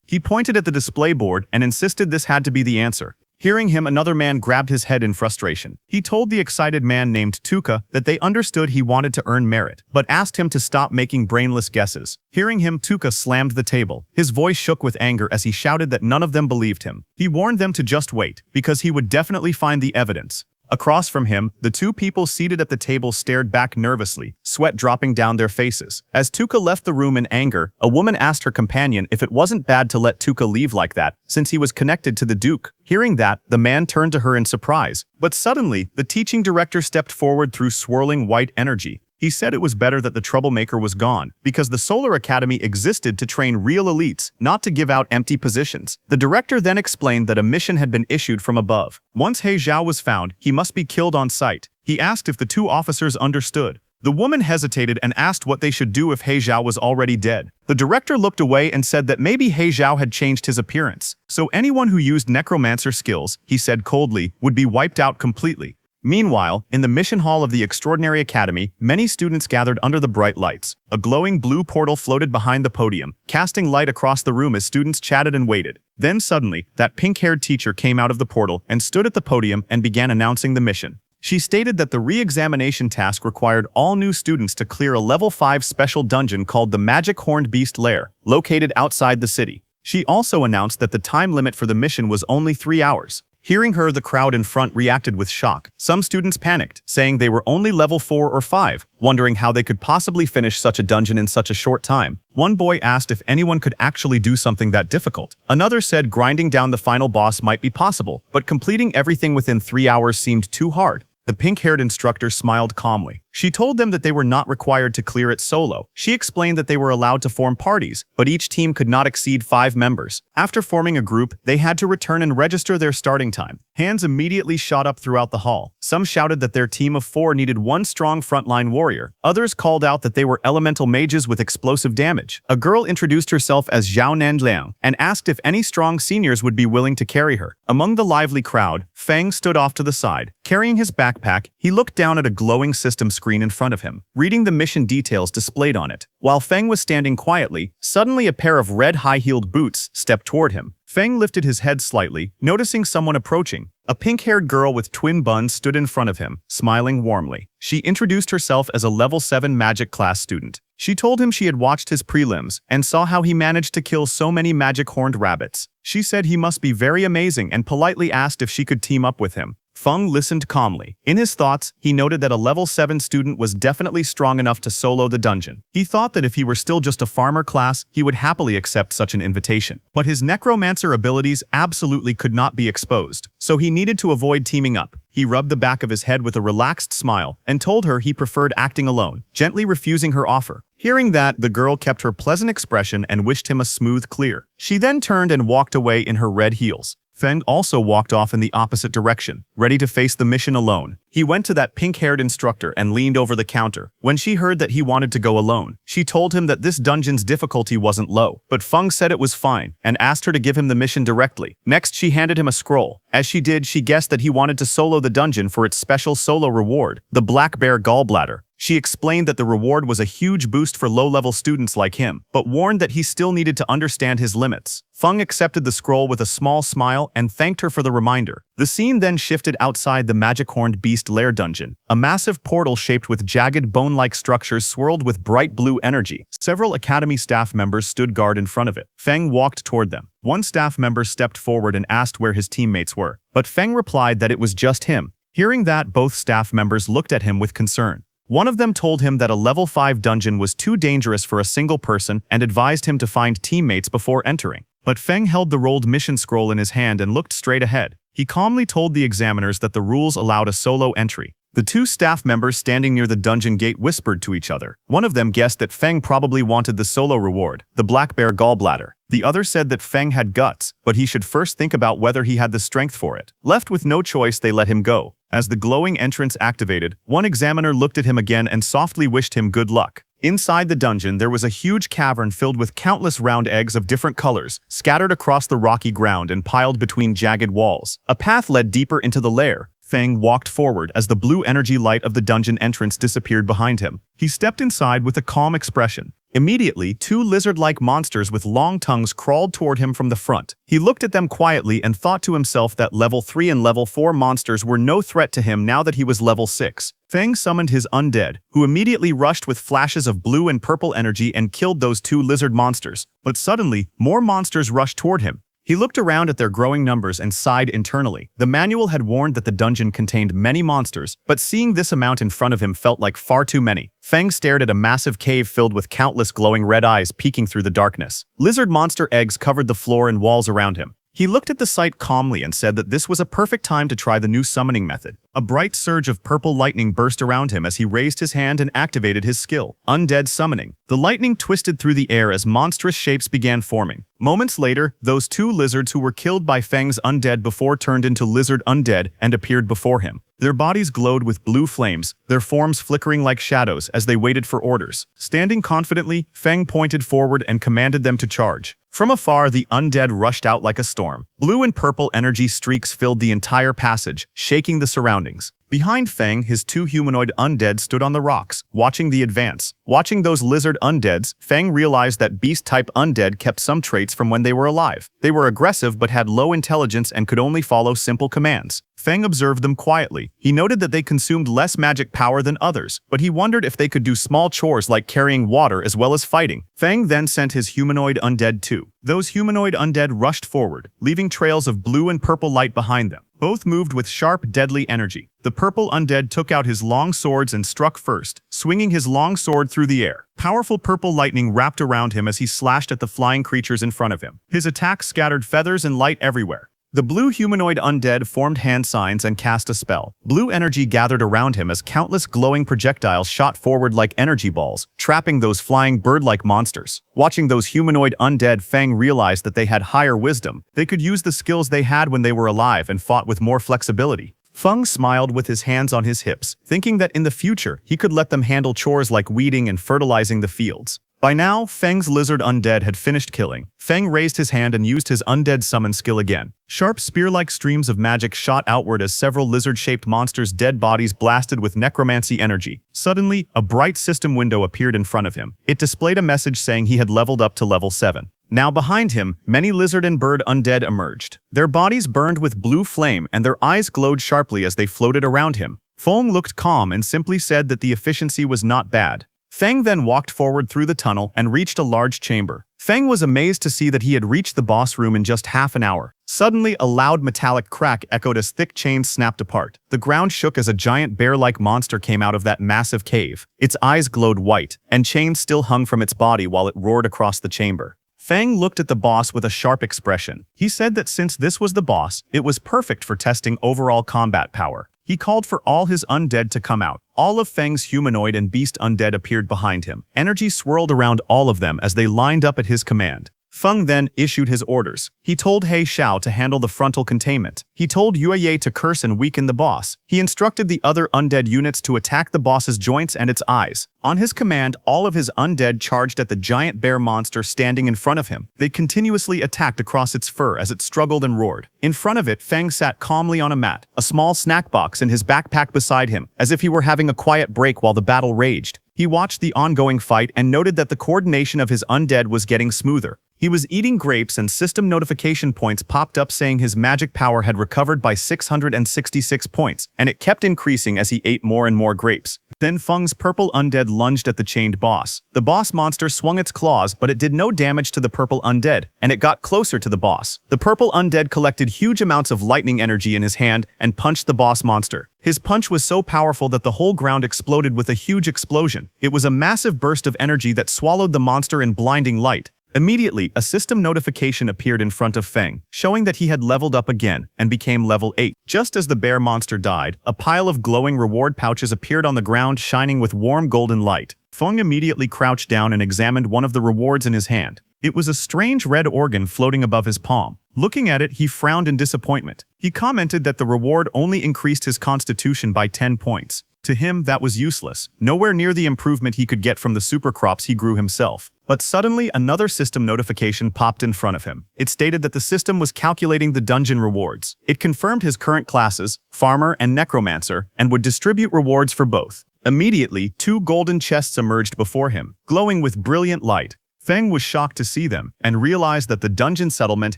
Speaker 1: He pointed at the display board and insisted this had to be the answer. Hearing him, another man grabbed his head in frustration. He told the excited man named Tuka that they understood he wanted to earn merit, but asked him to stop making brainless guesses. Hearing him, Tuka slammed the table. His voice shook with anger as he shouted that none of them believed him. He warned them to just wait, because he would definitely find the evidence. Across from him, the two people seated at the table stared back nervously, sweat dropping down their faces. As Tuka left the room in anger, a woman asked her companion if it wasn't bad to let Tuka leave like that, since he was connected to the Duke. Hearing that, the man turned to her in surprise. But suddenly, the teaching director stepped forward through swirling white energy. He said it was better that the troublemaker was gone, because the Solar Academy existed to train real elites, not to give out empty positions. The director then explained that a mission had been issued from above. Once He Xiao was found, he must be killed on sight. He asked if the two officers understood. The woman hesitated and asked what they should do if He Xiao was already dead. The director looked away and said that maybe He Xiao had changed his appearance. So anyone who used Necromancer skills, he said coldly, would be wiped out completely. Meanwhile, in the mission hall of the Extraordinary Academy, many students gathered under the bright lights. A glowing blue portal floated behind the podium, casting light across the room as students chatted and waited. Then suddenly, that pink-haired teacher came out of the portal and stood at the podium and began announcing the mission. She stated that the re-examination task required all new students to clear a level 5 special dungeon called the Magic Horned Beast Lair, located outside the city. She also announced that the time limit for the mission was only 3 hours. Hearing her, the crowd in front reacted with shock. Some students panicked, saying they were only level 4 or 5, wondering how they could possibly finish such a dungeon in such a short time. One boy asked if anyone could actually do something that difficult. Another said grinding down the final boss might be possible, but completing everything within 3 hours seemed too hard. The pink-haired instructor smiled calmly. She told them that they were not required to clear it solo. She explained that they were allowed to form parties, but each team could not exceed 5 members. After forming a group, they had to return and register their starting time. Hands immediately shot up throughout the hall. Some shouted that their team of 4 needed one strong frontline warrior. Others called out that they were elemental mages with explosive damage. A girl introduced herself as Zhao Nanliang and asked if any strong seniors would be willing to carry her. Among the lively crowd, Feng stood off to the side. Carrying his backpack, he looked down at a glowing system screen in front of him, reading the mission details displayed on it. While Feng was standing quietly, suddenly a pair of red high-heeled boots stepped toward him. Feng lifted his head slightly, noticing someone approaching. A pink-haired girl with twin buns stood in front of him, smiling warmly. She introduced herself as a level 7 magic class student. She told him she had watched his prelims and saw how he managed to kill so many magic horned rabbits. She said he must be very amazing and politely asked if she could team up with him. Feng listened calmly. In his thoughts, he noted that a level 7 student was definitely strong enough to solo the dungeon. He thought that if he were still just a farmer class, he would happily accept such an invitation. But his necromancer abilities absolutely could not be exposed, so he needed to avoid teaming up. He rubbed the back of his head with a relaxed smile and told her he preferred acting alone, gently refusing her offer. Hearing that, the girl kept her pleasant expression and wished him a smooth clear. She then turned and walked away in her red heels. Feng also walked off in the opposite direction, ready to face the mission alone. He went to that pink-haired instructor and leaned over the counter. When she heard that he wanted to go alone, she told him that this dungeon's difficulty wasn't low, but Feng said it was fine and asked her to give him the mission directly. Next, she handed him a scroll. As she did, she guessed that he wanted to solo the dungeon for its special solo reward, the Black Bear Gallbladder. She explained that the reward was a huge boost for low-level students like him, but warned that he still needed to understand his limits. Feng accepted the scroll with a small smile and thanked her for the reminder. The scene then shifted outside the magic-horned beast lair dungeon. A massive portal shaped with jagged bone-like structures swirled with bright blue energy. Several academy staff members stood guard in front of it. Feng walked toward them. One staff member stepped forward and asked where his teammates were, but Feng replied that it was just him. Hearing that, both staff members looked at him with concern. One of them told him that a level 5 dungeon was too dangerous for a single person and advised him to find teammates before entering. But Feng held the rolled mission scroll in his hand and looked straight ahead. He calmly told the examiners that the rules allowed a solo entry. The two staff members standing near the dungeon gate whispered to each other. One of them guessed that Feng probably wanted the solo reward, the Black Bear Gallbladder. The other said that Feng had guts, but he should first think about whether he had the strength for it. Left with no choice, they let him go. As the glowing entrance activated, one examiner looked at him again and softly wished him good luck. Inside the dungeon, there was a huge cavern filled with countless round eggs of different colors, scattered across the rocky ground and piled between jagged walls. A path led deeper into the lair. Feng walked forward as the blue energy light of the dungeon entrance disappeared behind him. He stepped inside with a calm expression. Immediately, two lizard-like monsters with long tongues crawled toward him from the front. He looked at them quietly and thought to himself that level 3 and level 4 monsters were no threat to him now that he was level 6. Feng summoned his Undead, who immediately rushed with flashes of blue and purple energy and killed those two lizard monsters. But suddenly, more monsters rushed toward him. He looked around at their growing numbers and sighed internally. The manual had warned that the dungeon contained many monsters, but seeing this amount in front of him felt like far too many. Feng stared at a massive cave filled with countless glowing red eyes peeking through the darkness. Lizard monster eggs covered the floor and walls around him. He looked at the sight calmly and said that this was a perfect time to try the new summoning method. A bright surge of purple lightning burst around him as he raised his hand and activated his skill, Undead Summoning. The lightning twisted through the air as monstrous shapes began forming. Moments later, those two lizards who were killed by Feng's undead before turned into lizard undead and appeared before him. Their bodies glowed with blue flames, their forms flickering like shadows as they waited for orders. Standing confidently, Feng pointed forward and commanded them to charge. From afar, the undead rushed out like a storm. Blue and purple energy streaks filled the entire passage, shaking the surroundings. Behind Feng, his two humanoid undead stood on the rocks, watching the advance. Watching those lizard undeads, Feng realized that beast-type undead kept some traits from when they were alive. They were aggressive but had low intelligence and could only follow simple commands. Feng observed them quietly. He noted that they consumed less magic power than others, but he wondered if they could do small chores like carrying water as well as fighting. Feng then sent his humanoid undead too. Those humanoid undead rushed forward, leaving trails of blue and purple light behind them. Both moved with sharp, deadly energy. The purple undead took out his long swords and struck first, swinging his long sword through the air. Powerful purple lightning wrapped around him as he slashed at the flying creatures in front of him. His attack scattered feathers and light everywhere. The blue humanoid undead formed hand signs and cast a spell. Blue energy gathered around him as countless glowing projectiles shot forward like energy balls, trapping those flying bird-like monsters. Watching those humanoid undead, Feng realized that they had higher wisdom. They could use the skills they had when they were alive and fought with more flexibility. Feng smiled with his hands on his hips, thinking that in the future he could let them handle chores like weeding and fertilizing the fields. By now, Feng's lizard undead had finished killing. Feng raised his hand and used his undead summon skill again. Sharp spear-like streams of magic shot outward as several lizard-shaped monsters' dead bodies blasted with necromancy energy. Suddenly, a bright system window appeared in front of him. It displayed a message saying he had leveled up to level 7. Now behind him, many lizard and bird undead emerged. Their bodies burned with blue flame and their eyes glowed sharply as they floated around him. Feng looked calm and simply said that the efficiency was not bad. Feng then walked forward through the tunnel and reached a large chamber. Feng was amazed to see that he had reached the boss room in just half an hour. Suddenly, a loud metallic crack echoed as thick chains snapped apart. The ground shook as a giant bear-like monster came out of that massive cave. Its eyes glowed white, and chains still hung from its body while it roared across the chamber. Feng looked at the boss with a sharp expression. He said that since this was the boss, it was perfect for testing overall combat power. He called for all his undead to come out. All of Feng's humanoid and beast undead appeared behind him. Energy swirled around all of them as they lined up at his command. Feng then issued his orders. He told He Xiao to handle the frontal containment. He told Yue to curse and weaken the boss. He instructed the other undead units to attack the boss's joints and its eyes. On his command, all of his undead charged at the giant bear monster standing in front of him. They continuously attacked across its fur as it struggled and roared. In front of it, Feng sat calmly on a mat, a small snack box in his backpack beside him, as if he were having a quiet break while the battle raged. He watched the ongoing fight and noted that the coordination of his undead was getting smoother. He was eating grapes and system notification points popped up saying his magic power had recovered by 666 points, and it kept increasing as he ate more and more grapes. Then Feng's purple undead lunged at the chained boss. The boss monster swung its claws, but it did no damage to the purple undead, and it got closer to the boss. The purple undead collected huge amounts of lightning energy in his hand and punched the boss monster. His punch was so powerful that the whole ground exploded with a huge explosion. It was a massive burst of energy that swallowed the monster in blinding light. Immediately, a system notification appeared in front of Feng, showing that he had leveled up again and became level 8. Just as the bear monster died, a pile of glowing reward pouches appeared on the ground shining with warm golden light. Feng immediately crouched down and examined one of the rewards in his hand. It was a strange red organ floating above his palm. Looking at it, he frowned in disappointment. He commented that the reward only increased his constitution by 10 points. To him, that was useless, nowhere near the improvement he could get from the supercrops he grew himself. But suddenly, another system notification popped in front of him. It stated that the system was calculating the dungeon rewards. It confirmed his current classes, Farmer and Necromancer, and would distribute rewards for both. Immediately, 2 golden chests emerged before him, glowing with brilliant light. Feng was shocked to see them, and realized that the dungeon settlement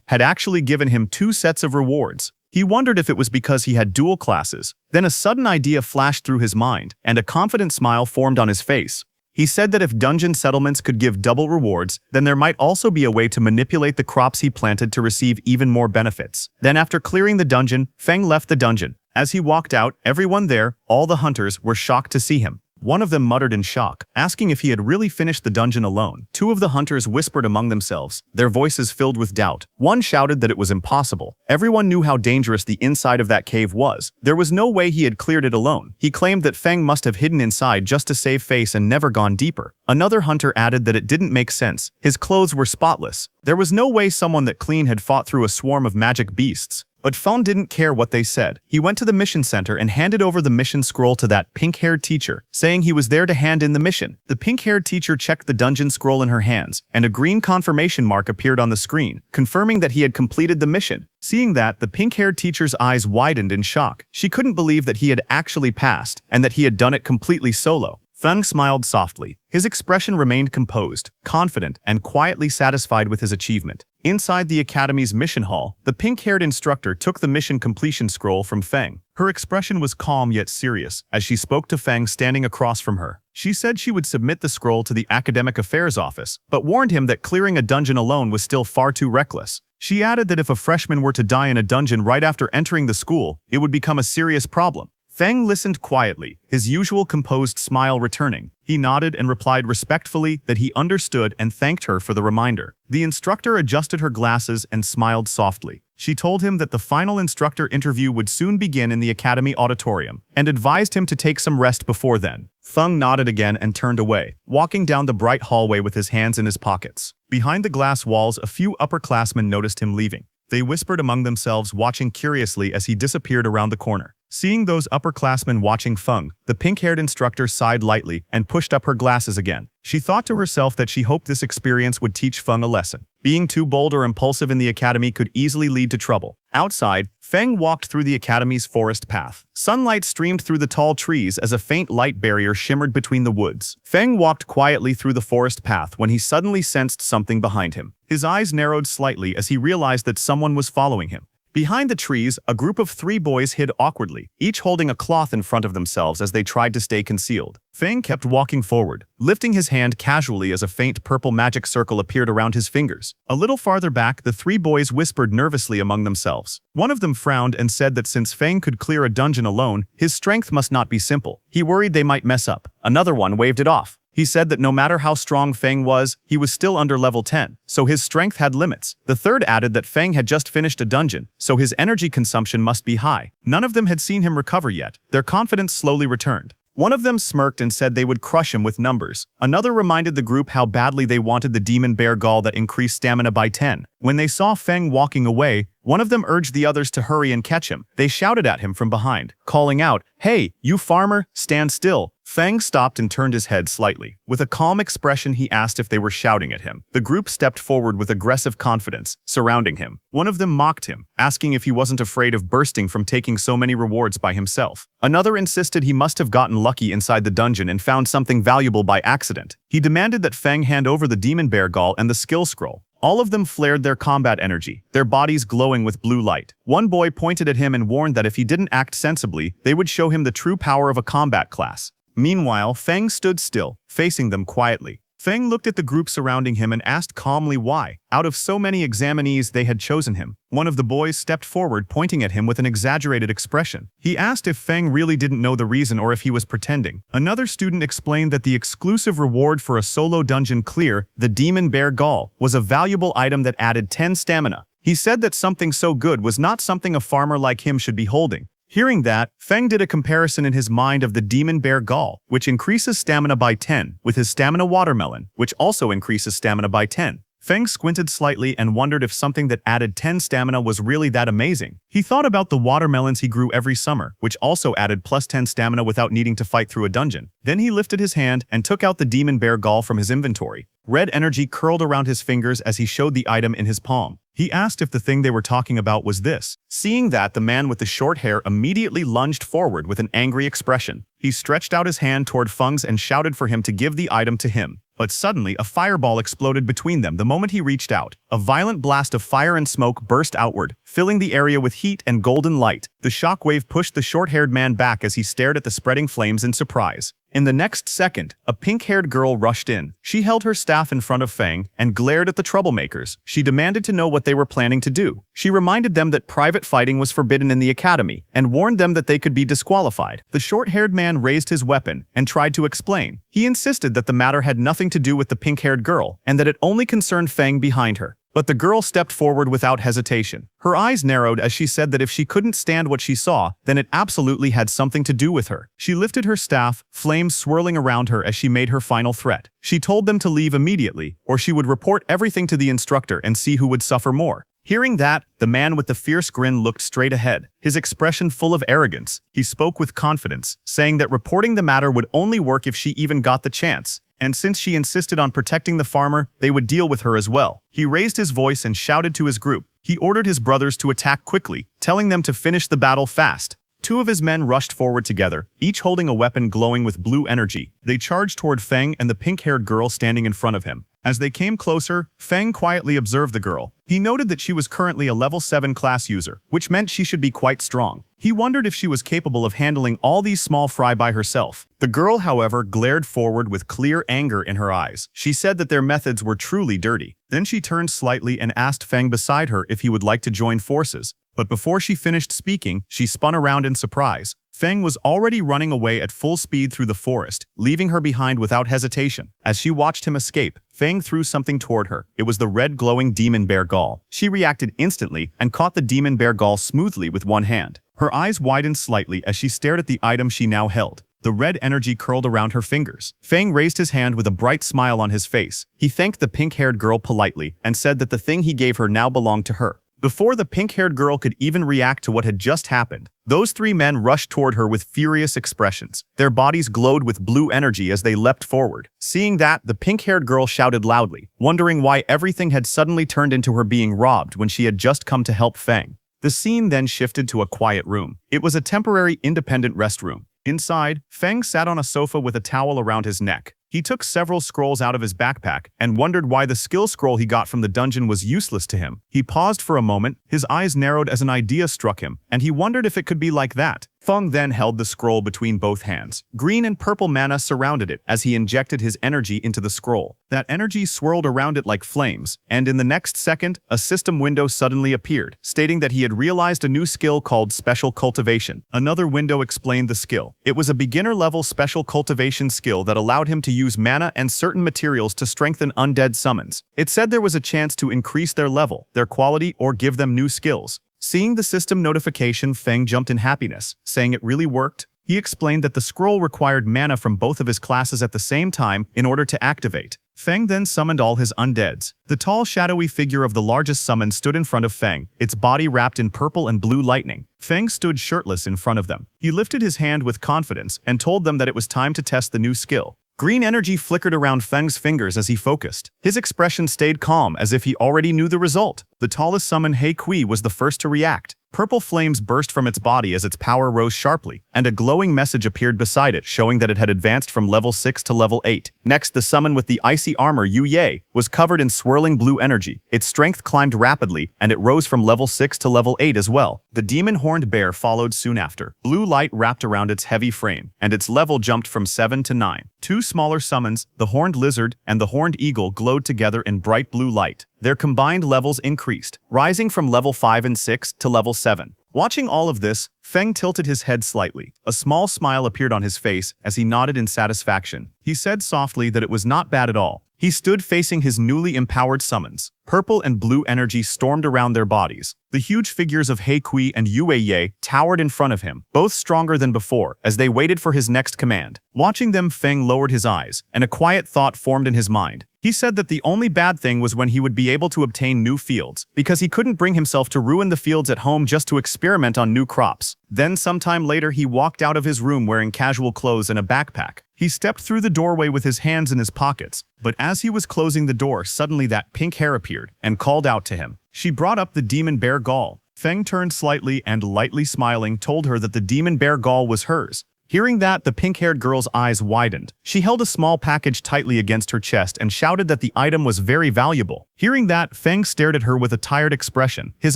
Speaker 1: had actually given him 2 sets of rewards. He wondered if it was because he had dual classes. Then a sudden idea flashed through his mind, and a confident smile formed on his face. He said that if dungeon settlements could give double rewards, then there might also be a way to manipulate the crops he planted to receive even more benefits. Then after clearing the dungeon, Feng left the dungeon. As he walked out, everyone there, all the hunters, were shocked to see him. One of them muttered in shock, asking if he had really finished the dungeon alone. 2 of the hunters whispered among themselves, their voices filled with doubt. One shouted that it was impossible. Everyone knew how dangerous the inside of that cave was. There was no way he had cleared it alone. He claimed that Feng must have hidden inside just to save face and never gone deeper. Another hunter added that it didn't make sense. His clothes were spotless. There was no way someone that clean had fought through a swarm of magic beasts. But Feng didn't care what they said. He went to the mission center and handed over the mission scroll to that pink-haired teacher, saying he was there to hand in the mission. The pink-haired teacher checked the dungeon scroll in her hands, and a green confirmation mark appeared on the screen, confirming that he had completed the mission. Seeing that, the pink-haired teacher's eyes widened in shock. She couldn't believe that he had actually passed, and that he had done it completely solo. Feng smiled softly. His expression remained composed, confident, and quietly satisfied with his achievement. Inside the academy's mission hall, the pink-haired instructor took the mission completion scroll from Feng. Her expression was calm yet serious as she spoke to Feng standing across from her. She said she would submit the scroll to the academic affairs office, but warned him that clearing a dungeon alone was still far too reckless. She added that if a freshman were to die in a dungeon right after entering the school, it would become a serious problem. Feng listened quietly, his usual composed smile returning. He nodded and replied respectfully that he understood and thanked her for the reminder. The instructor adjusted her glasses and smiled softly. She told him that the final instructor interview would soon begin in the academy auditorium, and advised him to take some rest before then. Feng nodded again and turned away, walking down the bright hallway with his hands in his pockets. Behind the glass walls, a few upperclassmen noticed him leaving. They whispered among themselves, watching curiously as he disappeared around the corner. Seeing those upperclassmen watching Feng, the pink-haired instructor sighed lightly and pushed up her glasses again. She thought to herself that she hoped this experience would teach Feng a lesson. Being too bold or impulsive in the academy could easily lead to trouble. Outside, Feng walked through the academy's forest path. Sunlight streamed through the tall trees as a faint light barrier shimmered between the woods. Feng walked quietly through the forest path when he suddenly sensed something behind him. His eyes narrowed slightly as he realized that someone was following him. Behind the trees, a group of 3 boys hid awkwardly, each holding a cloth in front of themselves as they tried to stay concealed. Feng kept walking forward, lifting his hand casually as a faint purple magic circle appeared around his fingers. A little farther back, the 3 boys whispered nervously among themselves. One of them frowned and said that since Feng could clear a dungeon alone, his strength must not be simple. He worried they might mess up. Another one waved it off. He said that no matter how strong Feng was, he was still under level 10, so his strength had limits. The third added that Feng had just finished a dungeon, so his energy consumption must be high. None of them had seen him recover yet. Their confidence slowly returned. One of them smirked and said they would crush him with numbers. Another reminded the group how badly they wanted the demon bear gall that increased stamina by 10. When they saw Feng walking away, one of them urged the others to hurry and catch him. They shouted at him from behind, calling out, "Hey, you farmer, stand still." Feng stopped and turned his head slightly. With a calm expression, he asked if they were shouting at him. The group stepped forward with aggressive confidence, surrounding him. One of them mocked him, asking if he wasn't afraid of bursting from taking so many rewards by himself. Another insisted he must have gotten lucky inside the dungeon and found something valuable by accident. He demanded that Feng hand over the demon bear gall and the skill scroll. All of them flared their combat energy, their bodies glowing with blue light. One boy pointed at him and warned that if he didn't act sensibly, they would show him the true power of a combat class. Meanwhile, Feng stood still, facing them quietly. Feng looked at the group surrounding him and asked calmly why. Out of so many examinees, they had chosen him. One of the boys stepped forward, pointing at him with an exaggerated expression. He asked if Feng really didn't know the reason or if he was pretending. Another student explained that the exclusive reward for a solo dungeon clear, the Demon Bear Gall, was a valuable item that added 10 stamina. He said that something so good was not something a farmer like him should be holding. Hearing that, Feng did a comparison in his mind of the Demon Bear Gall, which increases stamina by 10, with his Stamina Watermelon, which also increases stamina by 10. Feng squinted slightly and wondered if something that added 10 stamina was really that amazing. He thought about the watermelons he grew every summer, which also added plus 10 stamina without needing to fight through a dungeon. Then he lifted his hand and took out the Demon Bear Gall from his inventory. Red energy curled around his fingers as he showed the item in his palm. He asked if the thing they were talking about was this. Seeing that, the man with the short hair immediately lunged forward with an angry expression. He stretched out his hand toward Feng's and shouted for him to give the item to him. But suddenly, a fireball exploded between them the moment he reached out. A violent blast of fire and smoke burst outward, filling the area with heat and golden light. The shockwave pushed the short-haired man back as he stared at the spreading flames in surprise. In the next second, a pink-haired girl rushed in. She held her staff in front of Feng and glared at the troublemakers. She demanded to know what they were planning to do. She reminded them that private fighting was forbidden in the academy and warned them that they could be disqualified. The short-haired man raised his weapon and tried to explain. He insisted that the matter had nothing to do with the pink-haired girl and that it only concerned Feng behind her. But the girl stepped forward without hesitation. Her eyes narrowed as she said that if she couldn't stand what she saw, then it absolutely had something to do with her. She lifted her staff, flames swirling around her as she made her final threat. She told them to leave immediately, or she would report everything to the instructor and see who would suffer more. Hearing that, the man with the fierce grin looked straight ahead, his expression full of arrogance. He spoke with confidence, saying that reporting the matter would only work if she even got the chance. And since she insisted on protecting the farmer, they would deal with her as well. He raised his voice and shouted to his group. He ordered his brothers to attack quickly, telling them to finish the battle fast. Two of his men rushed forward together, each holding a weapon glowing with blue energy. They charged toward Feng and the pink-haired girl standing in front of him. As they came closer, Feng quietly observed the girl. He noted that she was currently a level 7 class user, which meant she should be quite strong. He wondered if she was capable of handling all these small fry by herself. The girl, however, glared forward with clear anger in her eyes. She said that their methods were truly dirty. Then she turned slightly and asked Feng beside her if he would like to join forces. But before she finished speaking, she spun around in surprise. Feng was already running away at full speed through the forest, leaving her behind without hesitation. As she watched him escape, Feng threw something toward her. It was the red glowing Demon Bear Gall. She reacted instantly and caught the Demon Bear Gall smoothly with one hand. Her eyes widened slightly as she stared at the item she now held. The red energy curled around her fingers. Feng raised his hand with a bright smile on his face. He thanked the pink-haired girl politely and said that the thing he gave her now belonged to her. Before the pink-haired girl could even react to what had just happened, those three men rushed toward her with furious expressions. Their bodies glowed with blue energy as they leapt forward. Seeing that, the pink-haired girl shouted loudly, wondering why everything had suddenly turned into her being robbed when she had just come to help Feng. The scene then shifted to a quiet room. It was a temporary independent restroom. Inside, Feng sat on a sofa with a towel around his neck. He took several scrolls out of his backpack and wondered why the skill scroll he got from the dungeon was useless to him. He paused for a moment, his eyes narrowed as an idea struck him, and he wondered if it could be like that. Feng then held the scroll between both hands. Green and purple mana surrounded it as he injected his energy into the scroll. That energy swirled around it like flames, and in the next second, a system window suddenly appeared, stating that he had realized a new skill called Special Cultivation. Another window explained the skill. It was a beginner-level Special Cultivation skill that allowed him to use mana and certain materials to strengthen undead summons. It said there was a chance to increase their level, their quality, or give them new skills. Seeing the system notification, Feng jumped in happiness, saying it really worked. He explained that the scroll required mana from both of his classes at the same time in order to activate. Feng then summoned all his undeads. The tall, shadowy figure of the largest summon stood in front of Feng, its body wrapped in purple and blue lightning. Feng stood shirtless in front of them. He lifted his hand with confidence and told them that it was time to test the new skill. Green energy flickered around Feng's fingers as he focused. His expression stayed calm as if he already knew the result. The tallest summon, He Kui, was the first to react. Purple flames burst from its body as its power rose sharply, and a glowing message appeared beside it showing that it had advanced from level 6 to level 8. Next, the summon with the icy armor, Yu Ye, was covered in swirling blue energy. Its strength climbed rapidly, and it rose from level 6 to level 8 as well. The demon horned bear followed soon after. Blue light wrapped around its heavy frame, and its level jumped from 7 to 9. Two smaller summons, the horned lizard and the horned eagle, glowed together in bright blue light. Their combined levels increased, rising from level 5 and 6 to level 7. Watching all of this, Feng tilted his head slightly. A small smile appeared on his face as he nodded in satisfaction. He said softly that it was not bad at all. He stood facing his newly empowered summons. Purple and blue energy stormed around their bodies. The huge figures of He Kui and Yue Ye towered in front of him, both stronger than before, as they waited for his next command. Watching them, Feng lowered his eyes, and a quiet thought formed in his mind. He said that the only bad thing was when he would be able to obtain new fields, because he couldn't bring himself to ruin the fields at home just to experiment on new crops. Then sometime later he walked out of his room wearing casual clothes and a backpack. He stepped through the doorway with his hands in his pockets, but as he was closing the door, suddenly that pink hair appeared and called out to him. She brought up the demon bear gall. Feng turned slightly and, lightly smiling, told her that the demon bear gall was hers. Hearing that, the pink-haired girl's eyes widened. She held a small package tightly against her chest and shouted that the item was very valuable. Hearing that, Feng stared at her with a tired expression, his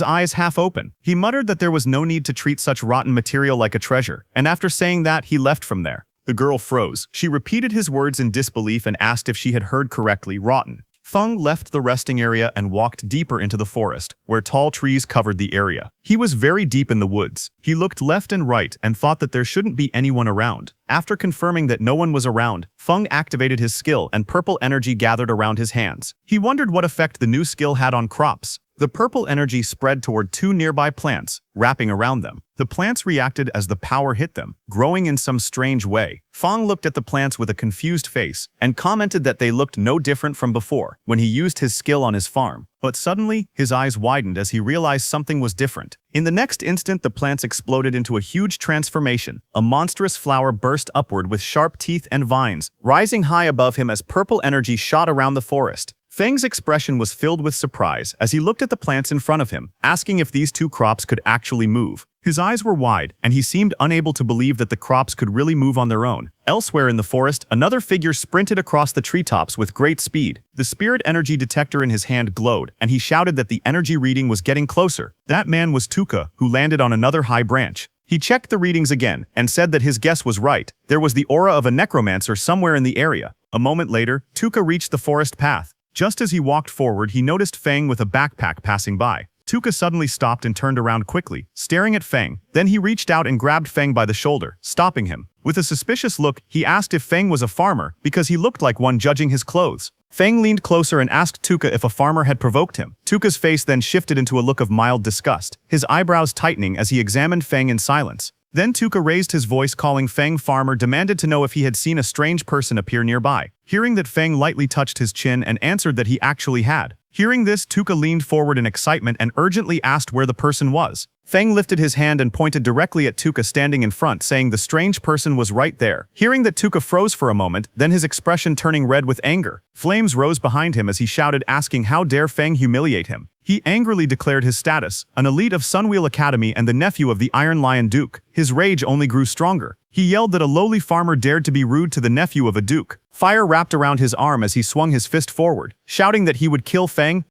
Speaker 1: eyes half open. He muttered that there was no need to treat such rotten material like a treasure, and after saying that, he left from there. The girl froze. She repeated his words in disbelief and asked if she had heard correctly. Rotten. Feng left the resting area and walked deeper into the forest, where tall trees covered the area. He was very deep in the woods. He looked left and right and thought that there shouldn't be anyone around. After confirming that no one was around, Feng activated his skill and purple energy gathered around his hands. He wondered what effect the new skill had on crops. The purple energy spread toward two nearby plants, wrapping around them. The plants reacted as the power hit them, growing in some strange way. Feng looked at the plants with a confused face and commented that they looked no different from before when he used his skill on his farm. But suddenly, his eyes widened as he realized something was different. In the next instant, the plants exploded into a huge transformation. A monstrous flower burst upward with sharp teeth and vines, rising high above him as purple energy shot around the forest. Feng's expression was filled with surprise as he looked at the plants in front of him, asking if these two crops could actually move. His eyes were wide, and he seemed unable to believe that the crops could really move on their own. Elsewhere in the forest, another figure sprinted across the treetops with great speed. The spirit energy detector in his hand glowed, and he shouted that the energy reading was getting closer. That man was Tuka, who landed on another high branch. He checked the readings again and said that his guess was right. There was the aura of a necromancer somewhere in the area. A moment later, Tuka reached the forest path. Just as he walked forward, he noticed Feng with a backpack passing by. Tuka suddenly stopped and turned around quickly, staring at Feng. Then he reached out and grabbed Feng by the shoulder, stopping him. With a suspicious look, he asked if Feng was a farmer, because he looked like one judging his clothes. Feng leaned closer and asked Tuka if a farmer had provoked him. Tuka's face then shifted into a look of mild disgust, his eyebrows tightening as he examined Feng in silence. Then Tuka raised his voice, calling Feng farmer, demanded to know if he had seen a strange person appear nearby. Hearing that, Feng lightly touched his chin and answered that he actually had. Hearing this, Tuka leaned forward in excitement and urgently asked where the person was. Feng lifted his hand and pointed directly at Tuka standing in front, saying the strange person was right there. Hearing that, Tuka froze for a moment, then his expression turning red with anger. Flames rose behind him as he shouted, asking how dare Feng humiliate him. He angrily declared his status, an elite of Sunwheel Academy and the nephew of the Iron Lion Duke. His rage only grew stronger. He yelled that a lowly farmer dared to be rude to the nephew of a duke. Fire wrapped around his arm as he swung his fist forward, shouting that he would kill Feng.